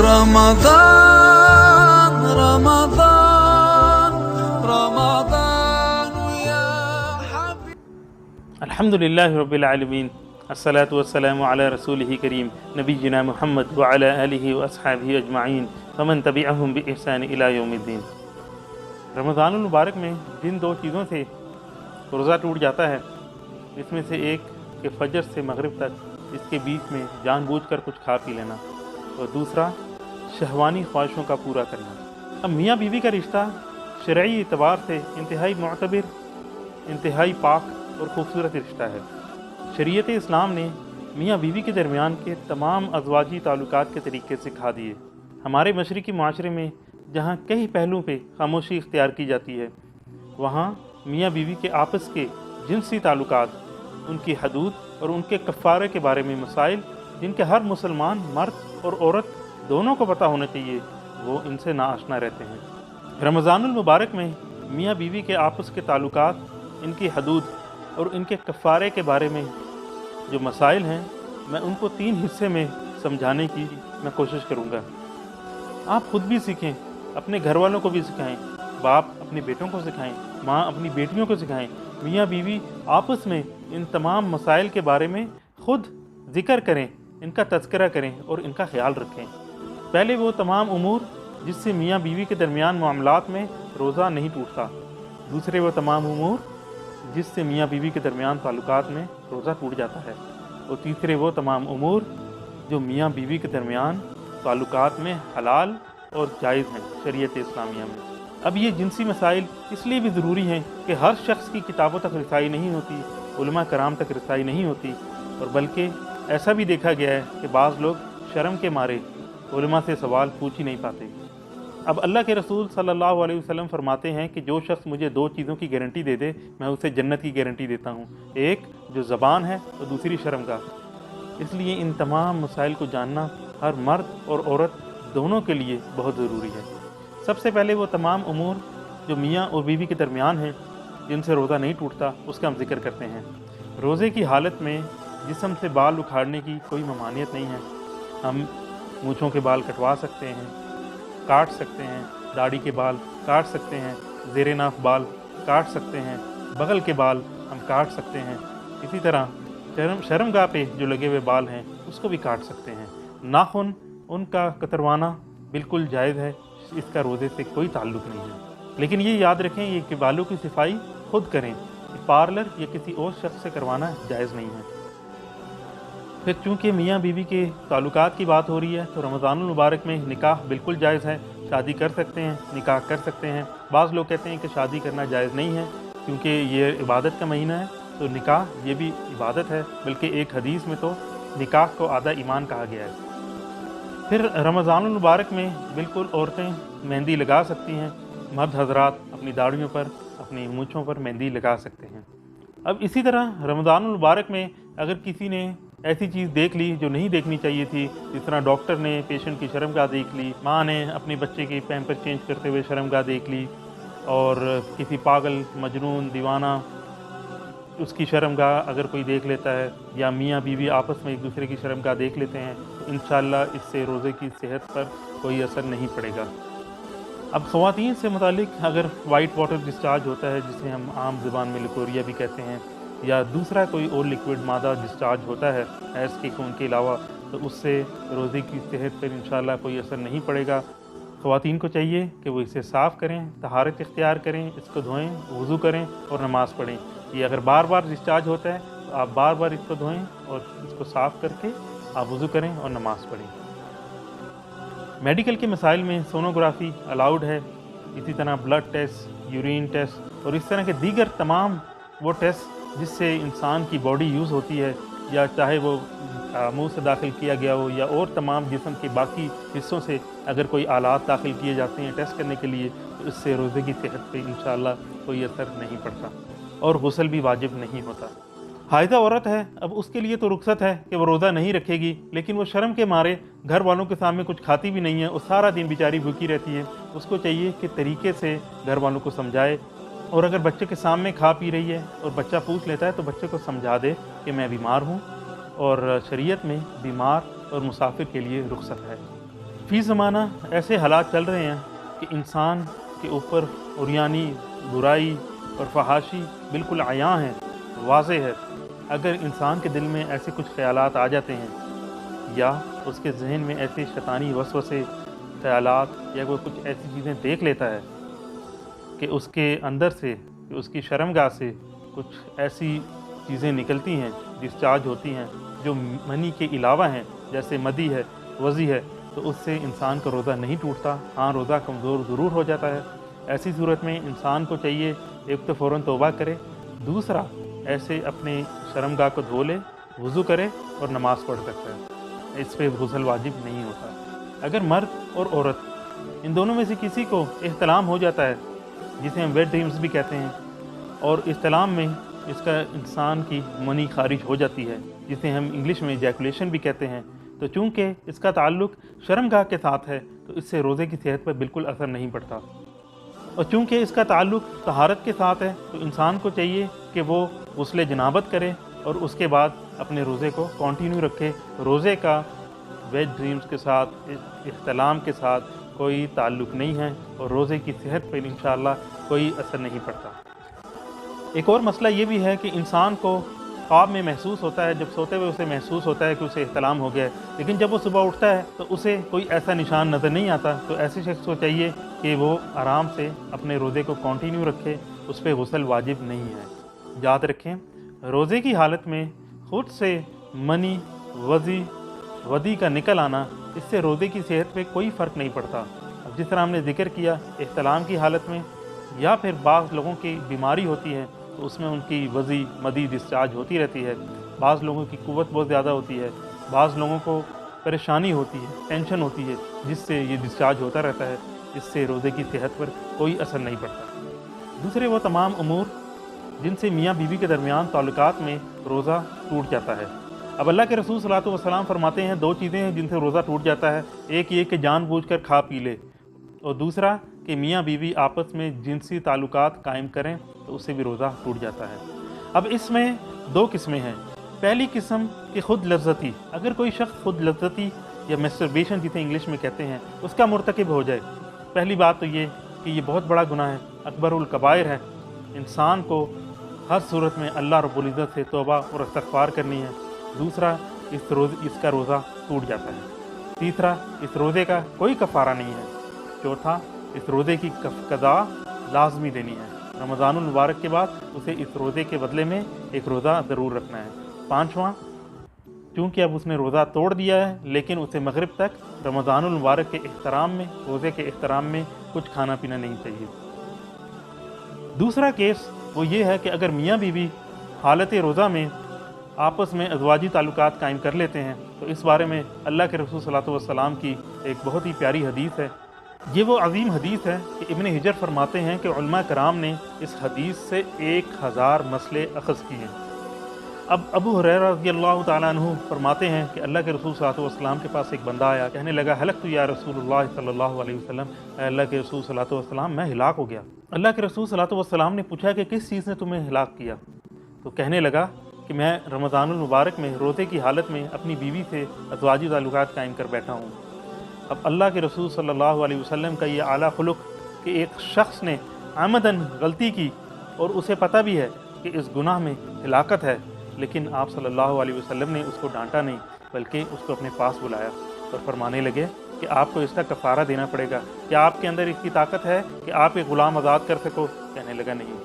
رمضان رمضان رمضان يا حبيب. الحمدللہ رب العالمین، الصلاۃ والسلام علی رسولہ کریم نبینا محمد وعلی آلہ واصحابہ اجمعین ومن تبعہم بإحسان الی یوم الدین۔ رمضان المبارک میں جن دو چیزوں سے روزہ ٹوٹ جاتا ہے، اس میں سے ایک کہ فجر سے مغرب تک اس کے بیچ میں جان بوجھ کر کچھ کھا پی لینا، اور دوسرا شہوانی خواہشوں کا پورا کرنا۔ اب میاں بیوی کا رشتہ شرعی اعتبار سے انتہائی معتبر، انتہائی پاک اور خوبصورت رشتہ ہے۔ شریعت اسلام نے میاں بیوی کے درمیان کے تمام ازواجی تعلقات کے طریقے سکھا دیے۔ ہمارے مشرقی معاشرے میں جہاں کئی پہلوؤں پہ خاموشی اختیار کی جاتی ہے، وہاں میاں بیوی کے آپس کے جنسی تعلقات، ان کی حدود اور ان کے کفارے کے بارے میں مسائل جن کے ہر مسلمان مرد اور عورت دونوں کو پتہ ہونا چاہیے، وہ ان سے ناآشنا رہتے ہیں۔ رمضان المبارک میں میاں بیوی کے آپس کے تعلقات، ان کی حدود اور ان کے کفارے کے بارے میں جو مسائل ہیں، میں ان کو 3 حصے میں سمجھانے کی میں کوشش کروں گا۔ آپ خود بھی سیکھیں، اپنے گھر والوں کو بھی سکھائیں، باپ اپنے بیٹوں کو سکھائیں، ماں اپنی بیٹیوں کو سکھائیں۔ میاں بیوی آپس میں ان تمام مسائل کے بارے میں خود ذکر کریں، ان کا تذکرہ کریں اور ان کا خیال رکھیں۔ پہلے وہ تمام امور جس سے میاں بیوی کے درمیان معاملات میں روزہ نہیں ٹوٹتا، دوسرے وہ تمام امور جس سے میاں بیوی کے درمیان تعلقات میں روزہ ٹوٹ جاتا ہے، اور تیسرے وہ تمام امور جو میاں بیوی کے درمیان تعلقات میں حلال اور جائز ہیں شریعت اسلامیہ میں۔ اب یہ جنسی مسائل اس لیے بھی ضروری ہیں کہ ہر شخص کی کتابوں تک رسائی نہیں ہوتی، علماء کرام تک رسائی نہیں ہوتی، اور بلکہ ایسا بھی دیکھا گیا ہے کہ بعض لوگ شرم کے مارے علماء سے سوال پوچھ ہی نہیں پاتے۔ اب اللہ کے رسول صلی اللہ علیہ وسلم فرماتے ہیں کہ جو شخص مجھے 2 چیزوں کی گارنٹی دے دے، میں اسے جنت کی گارنٹی دیتا ہوں، ایک جو زبان ہے اور دوسری شرمگاہ۔ اس لیے ان تمام مسائل کو جاننا ہر مرد اور عورت دونوں کے لیے بہت ضروری ہے۔ سب سے پہلے وہ تمام امور جو میاں اور بیوی کے درمیان ہیں جن سے روزہ نہیں ٹوٹتا، اس کا ہم ذکر کرتے ہیں۔ روزے کی حالت میں جسم سے بال اکھاڑنے کی کوئی ممانعت نہیں ہے۔ ہم مونچھوں کے بال کٹوا سکتے ہیں، کاٹ سکتے ہیں، داڑھی کے بال کاٹ سکتے ہیں، زیر ناف بال کاٹ سکتے ہیں، بغل کے بال ہم کاٹ سکتے ہیں۔ اسی طرح شرمگاہ پہ جو لگے ہوئے بال ہیں اس کو بھی کاٹ سکتے ہیں۔ ناخن ان کا کتروانا بالکل جائز ہے، اس کا روزے سے کوئی تعلق نہیں ہے۔ لیکن یہ یاد رکھیں یہ کہ بالوں کی صفائی خود کریں، پارلر یا کسی اور شخص سے کروانا جائز نہیں ہے۔ پھر چونکہ میاں بیوی کے تعلقات کی بات ہو رہی ہے تو رمضان المبارک میں نکاح بالکل جائز ہے، شادی کر سکتے ہیں، نکاح کر سکتے ہیں۔ بعض لوگ کہتے ہیں کہ شادی کرنا جائز نہیں ہے کیونکہ یہ عبادت کا مہینہ ہے، تو نکاح یہ بھی عبادت ہے، بلکہ ایک حدیث میں تو نکاح کو آدھا ایمان کہا گیا ہے۔ پھر رمضان المبارک میں بالکل عورتیں مہندی لگا سکتی ہیں، مرد حضرات اپنی داڑھیوں پر، اپنی مونچھوں پر مہندی لگا سکتے ہیں۔ اب اسی طرح رمضان المبارک میں اگر کسی نے ایسی چیز دیکھ لی جو نہیں دیکھنی چاہیے تھی، جس طرح ڈاکٹر نے پیشنٹ کی شرمگاہ دیکھ لی، ماں نے اپنے بچے کی پیمپر چینج کرتے ہوئے شرمگاہ دیکھ لی، اور کسی پاگل، مجنون، دیوانہ اس کی شرمگاہ اگر کوئی دیکھ لیتا ہے، یا میاں بیوی آپس میں ایک دوسرے کی شرمگاہ دیکھ لیتے ہیں، تو انشاءاللہ اس سے روزے کی صحت پر کوئی اثر نہیں پڑے گا۔ اب خواتین سے متعلق اگر وائٹ واٹر ڈسچارج ہوتا ہے، جسے ہم عام زبان میں لکوریا بھی کہتے ہیں، یا دوسرا کوئی اور لکوڈ مادہ ڈسچارج ہوتا ہے حیض کے خون کے علاوہ، تو اس سے روزے کی صحت پر انشاءاللہ کوئی اثر نہیں پڑے گا۔ خواتین کو چاہیے کہ وہ اسے صاف کریں، طہارت اختیار کریں، اس کو دھوئیں، وضو کریں اور نماز پڑھیں۔ یہ اگر بار بار ڈسچارج ہوتا ہے تو آپ بار بار اس کو دھوئیں اور اس کو صاف کر کے آپ وضو کریں اور نماز پڑھیں۔ میڈیکل کے مسائل میں سونوگرافی الاؤڈ ہے، اسی طرح بلڈ ٹیسٹ، یورین ٹیسٹ اور اس طرح کے دیگر تمام وہ ٹیسٹ جس سے انسان کی باڈی یوز ہوتی ہے، یا چاہے وہ منہ سے داخل کیا گیا ہو یا اور تمام جسم کے باقی حصوں سے اگر کوئی آلات داخل کیے جاتے ہیں ٹیسٹ کرنے کے لیے، تو اس سے روزے کی صحت پہ انشاءاللہ کوئی اثر نہیں پڑتا، اور غسل بھی واجب نہیں ہوتا۔ حائضہ عورت ہے، اب اس کے لیے تو رخصت ہے کہ وہ روزہ نہیں رکھے گی، لیکن وہ شرم کے مارے گھر والوں کے سامنے کچھ کھاتی بھی نہیں ہے، وہ سارا دن بیچاری بھوکی رہتی ہے۔ اس کو چاہیے کہ طریقے سے گھر والوں کو سمجھائے، اور اگر بچے کے سامنے کھا پی رہی ہے اور بچہ پوچھ لیتا ہے تو بچے کو سمجھا دے کہ میں بیمار ہوں، اور شریعت میں بیمار اور مسافر کے لیے رخصت ہے۔ فی زمانہ ایسے حالات چل رہے ہیں کہ انسان کے اوپر عریانی، برائی اور فحاشی بالکل عیاں ہیں، واضح ہے۔ اگر انسان کے دل میں ایسے کچھ خیالات آ جاتے ہیں یا اس کے ذہن میں ایسے شیطانی وسوسے، خیالات، یا وہ کچھ ایسی چیزیں دیکھ لیتا ہے کہ اس کے اندر سے، کہ اس کی شرمگاہ سے کچھ ایسی چیزیں نکلتی ہیں، ڈسچارج ہوتی ہیں جو منی کے علاوہ ہیں، جیسے مدی ہے، وضی ہے، تو اس سے انسان کا روزہ نہیں ٹوٹتا، ہاں روزہ کمزور ضرور ہو جاتا ہے۔ ایسی صورت میں انسان کو چاہیے ایک تو فوراً توبہ کرے، دوسرا ایسے اپنے شرمگاہ کو دھو لے، وضو کرے اور نماز پڑھ سکتا ہے، اس پہ غسل واجب نہیں ہوتا۔ اگر مرد اور عورت ان دونوں میں سے کسی کو احتلام ہو جاتا ہے، جسے ہم ویٹ ڈریمز بھی کہتے ہیں، اور احتلام میں اس کا انسان کی منی خارج ہو جاتی ہے، جسے ہم انگلش میں ایجیکولیشن بھی کہتے ہیں، تو چونکہ اس کا تعلق شرمگاہ کے ساتھ ہے تو اس سے روزے کی صحت پر بالکل اثر نہیں پڑتا، اور چونکہ اس کا تعلق طہارت کے ساتھ ہے تو انسان کو چاہیے کہ وہ غسل جنابت کرے اور اس کے بعد اپنے روزے کو کنٹینیو رکھے۔ روزے کا ویٹ ڈریمز کے ساتھ، احتلام کے ساتھ کوئی تعلق نہیں ہے اور روزے کی صحت پر انشاءاللہ کوئی اثر نہیں پڑتا۔ ایک اور مسئلہ یہ بھی ہے کہ انسان کو خواب میں محسوس ہوتا ہے، جب سوتے ہوئے اسے محسوس ہوتا ہے کہ اسے احتلام ہو گیا ہے، لیکن جب وہ صبح اٹھتا ہے تو اسے کوئی ایسا نشان نظر نہیں آتا، تو ایسے شخص کو چاہیے کہ وہ آرام سے اپنے روزے کو کنٹینیو رکھے، اس پہ غسل واجب نہیں ہے۔ یاد رکھیں، روزے کی حالت میں خود سے منی، وضی، ودی کا نکل آنا، اس سے روزے کی صحت پہ کوئی فرق نہیں پڑتا۔ اب جس طرح ہم نے ذکر کیا، احتلام کی حالت میں یا پھر بعض لوگوں کی بیماری ہوتی ہے تو اس میں ان کی وضی، مدی ڈسچارج ہوتی رہتی ہے، بعض لوگوں کی قوت بہت زیادہ ہوتی ہے، بعض لوگوں کو پریشانی ہوتی ہے، ٹینشن ہوتی ہے، جس سے یہ ڈسچارج ہوتا رہتا ہے، اس سے روزے کی صحت پر کوئی اثر نہیں پڑتا۔ دوسرے وہ تمام امور جن سے میاں بیوی کے درمیان تعلقات میں روزہ ٹوٹ جاتا ہے۔ اب اللہ کے رسول صلی اللہ علیہ وسلم فرماتے ہیں دو چیزیں ہیں جن سے روزہ ٹوٹ جاتا ہے، ایک یہ کہ جان بوجھ کر کھا پی لے، اور دوسرا کہ میاں بیوی آپس میں جنسی تعلقات قائم کریں تو اس سے بھی روزہ ٹوٹ جاتا ہے۔ اب اس میں دو قسمیں ہیں۔ پہلی قسم کہ خود لذتی، اگر کوئی شخص خود لذتی یا میسٹربیشن جسے انگلش میں کہتے ہیں اس کا مرتکب ہو جائے، پہلی بات تو یہ کہ یہ بہت بڑا گناہ ہے، اکبر الکبائر ہے، انسان کو ہر صورت میں اللہ رب العزت سے توبہ اور استغفار کرنی ہے۔ دوسرا، اس کا روزہ ٹوٹ جاتا ہے۔ تیسرا، اس روزے کا کوئی کفارہ نہیں ہے۔ چوتھا، اس روزے کی قضا لازمی دینی ہے، رمضان المبارک کے بعد اسے اس روزے کے بدلے میں ایک روزہ ضرور رکھنا ہے۔ پانچواں، چونکہ اب اس نے روزہ توڑ دیا ہے لیکن اسے مغرب تک رمضان المبارک کے احترام میں، روزے کے احترام میں کچھ کھانا پینا نہیں چاہیے۔ دوسرا کیس وہ یہ ہے کہ اگر میاں بیوی حالت روزہ میں آپس میں ازواجی تعلقات قائم کر لیتے ہیں تو اس بارے میں اللہ کے رسول صلی اللہ علیہ وسلم کی ایک بہت ہی پیاری حدیث ہے۔ یہ وہ عظیم حدیث ہے کہ ابن حجر فرماتے ہیں کہ علماء کرام نے اس حدیث سے 1000 مسئلے اخذ کیے ہیں۔ اب ابو ہریرہ رضی اللہ تعالیٰ عنہ فرماتے ہیں کہ اللہ کے رسول صلی اللہ علیہ وسلم کے پاس ایک بندہ آیا، کہنے لگا ہلکت یا رسول اللہ صلی اللہ علیہ وسلم، اے اللہ کے رسول صلی اللہ علیہ وسلم میں ہلاک ہو گیا۔ اللہ کے رسول صلی اللہ علیہ وسلم نے پوچھا کہ کس چیز نے تمہیں ہلاک کیا؟ تو کہنے لگا کہ میں رمضان المبارک میں روزے کی حالت میں اپنی بیوی سے ازواجی تعلقات قائم کر بیٹھا ہوں۔ اب اللہ کے رسول صلی اللہ علیہ وسلم کا یہ اعلیٰ خلق کہ ایک شخص نے عمداً غلطی کی اور اسے پتہ بھی ہے کہ اس گناہ میں ہلاکت ہے، لیکن آپ صلی اللہ علیہ وسلم نے اس کو ڈانٹا نہیں بلکہ اس کو اپنے پاس بلایا اور فرمانے لگے کہ آپ کو اس کا کفارہ دینا پڑے گا، کیا آپ کے اندر اس کی طاقت ہے کہ آپ ایک غلام آزاد کر سکو؟ کہنے لگا نہیں۔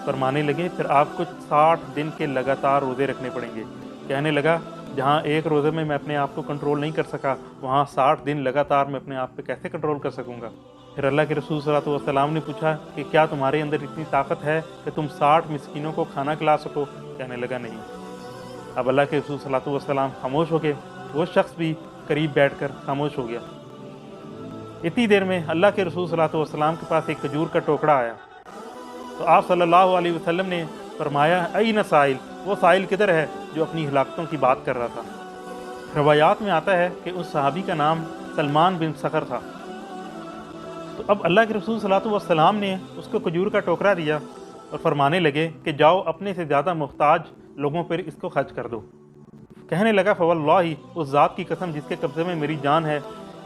فرمانے لگے پھر آپ کو 60 دن کے لگاتار روزے رکھنے پڑیں گے۔ کہنے لگا جہاں ایک روزے میں اپنے آپ کو کنٹرول نہیں کر سکا، وہاں 60 دن لگاتار میں اپنے آپ پہ کیسے کنٹرول کر سکوں گا؟ پھر اللہ کے رسول صلی اللہ علیہ وسلم نے پوچھا کہ کیا تمہارے اندر اتنی طاقت ہے کہ تم 60 مسکینوں کو کھانا کھلا سکو؟ کہنے لگا نہیں۔ اب اللہ کے رسول صلی اللہ علیہ وسلم خاموش ہو گئے، وہ شخص بھی قریب بیٹھ کر خاموش ہو گیا۔ اتنی دیر میں اللہ کے رسول صلی اللہ علیہ وسلم کے پاس ایک کھجور کا ٹوکرا آیا، تو آپ صلی اللہ علیہ وسلم نے فرمایا این سائل، وہ سائل کدھر ہے جو اپنی ہلاکتوں کی بات کر رہا تھا؟ روایات میں آتا ہے کہ اس صحابی کا نام سلمان بن صخر تھا۔ تو اب اللہ کے رسول صلی اللہ علیہ وسلم نے اس کو کھجور کا ٹوکرا دیا اور فرمانے لگے کہ جاؤ اپنے سے زیادہ محتاج لوگوں پر اس کو خرچ کر دو۔ کہنے لگا فواللہ، اس ذات کی قسم جس کے قبضے میں میری جان ہے،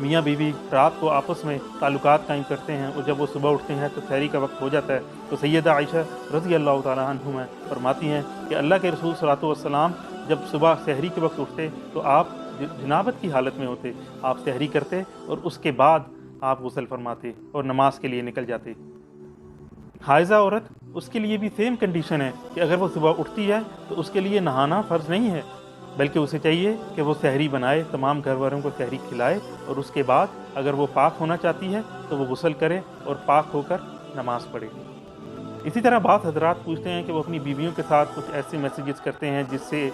میاں بیوی رات کو آپس میں تعلقات قائم کرتے ہیں اور جب وہ صبح اٹھتے ہیں تو سحری کا وقت ہو جاتا ہے، تو سیدہ عائشہ رضی اللہ تعالیٰ عنہما فرماتی ہیں کہ اللہ کے رسول صلی اللہ علیہ وسلم جب صبح سحری کے وقت اٹھتے تو آپ جنابت کی حالت میں ہوتے، آپ سحری کرتے اور اس کے بعد آپ غسل فرماتے اور نماز کے لیے نکل جاتے۔ حائضہ عورت، اس کے لیے بھی سیم کنڈیشن ہے کہ اگر وہ صبح اٹھتی ہے تو اس کے لیے نہانا فرض نہیں ہے، بلکہ اسے چاہیے کہ وہ سحری بنائے، تمام گھر والوں کو سحری کھلائے، اور اس کے بعد اگر وہ پاک ہونا چاہتی ہے تو وہ غسل کرے اور پاک ہو کر نماز پڑھے۔ اسی طرح بعض حضرات پوچھتے ہیں کہ وہ اپنی بیویوں کے ساتھ کچھ ایسے میسیجز کرتے ہیں جس سے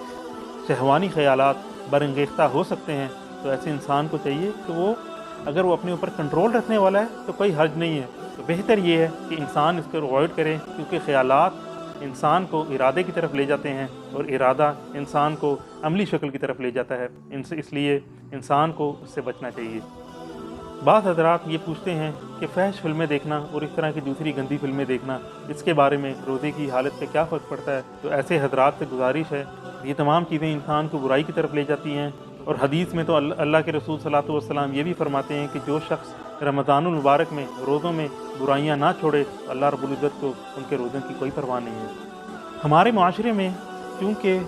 شہوانی خیالات برانگیختہ ہو سکتے ہیں، تو ایسے انسان کو چاہیے کہ وہ اگر وہ اپنے اوپر کنٹرول رکھنے والا ہے تو کوئی حرج نہیں ہے، تو بہتر یہ ہے کہ انسان اس کو اوائڈ کرے، کیونکہ خیالات انسان کو ارادے کی طرف لے جاتے ہیں اور ارادہ انسان کو عملی شکل کی طرف لے جاتا ہے، اس لیے انسان کو اس سے بچنا چاہیے۔ بعض حضرات یہ پوچھتے ہیں کہ فحش فلمیں دیکھنا اور اس طرح کی دوسری گندی فلمیں دیکھنا، اس کے بارے میں روزے کی حالت پہ کیا فرق پڑتا ہے؟ تو ایسے حضرات سے گزارش ہے، یہ تمام چیزیں انسان کو برائی کی طرف لے جاتی ہیں، اور حدیث میں تو اللہ کے رسول صلی اللہ علیہ وسلم یہ بھی فرماتے ہیں کہ جو شخص رمضان المبارک میں روزوں میں برائیاں نہ چھوڑے، اللہ رب العزت کو ان کے روزوں کی کوئی پرواہ نہیں ہے۔ ہمارے معاشرے میں چونکہ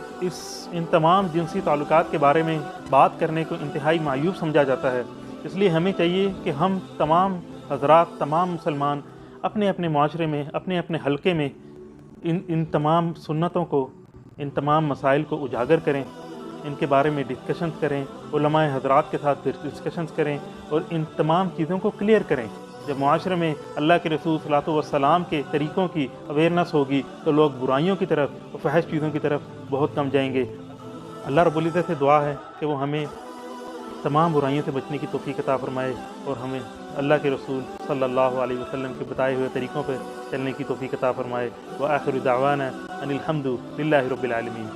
ان تمام جنسی تعلقات کے بارے میں بات کرنے کو انتہائی معیوب سمجھا جاتا ہے، اس لیے ہمیں چاہیے کہ ہم تمام حضرات، تمام مسلمان اپنے اپنے معاشرے میں، اپنے اپنے حلقے میں ان تمام سنتوں کو، ان تمام مسائل کو اجاگر کریں، ان کے بارے میں ڈسکشنز کریں، علماء حضرات کے ساتھ ڈسکشنز کریں اور ان تمام چیزوں کو کلیئر کریں۔ جب معاشرے میں اللہ کے رسول صلی اللہ علیہ وسلم کے طریقوں کی اویئرنس ہوگی تو لوگ برائیوں کی طرف اور فحش چیزوں کی طرف بہت کم جائیں گے۔ اللہ رب العزت سے دعا ہے کہ وہ ہمیں تمام برائیوں سے بچنے کی توفیق عطا فرمائے اور ہمیں اللہ کے رسول صلی اللہ علیہ وسلم کے بتائے ہوئے طریقوں پر چلنے کی توفیق عطا فرمائے۔ وآخر دعوانا ان الحمد للہ رب العالمین۔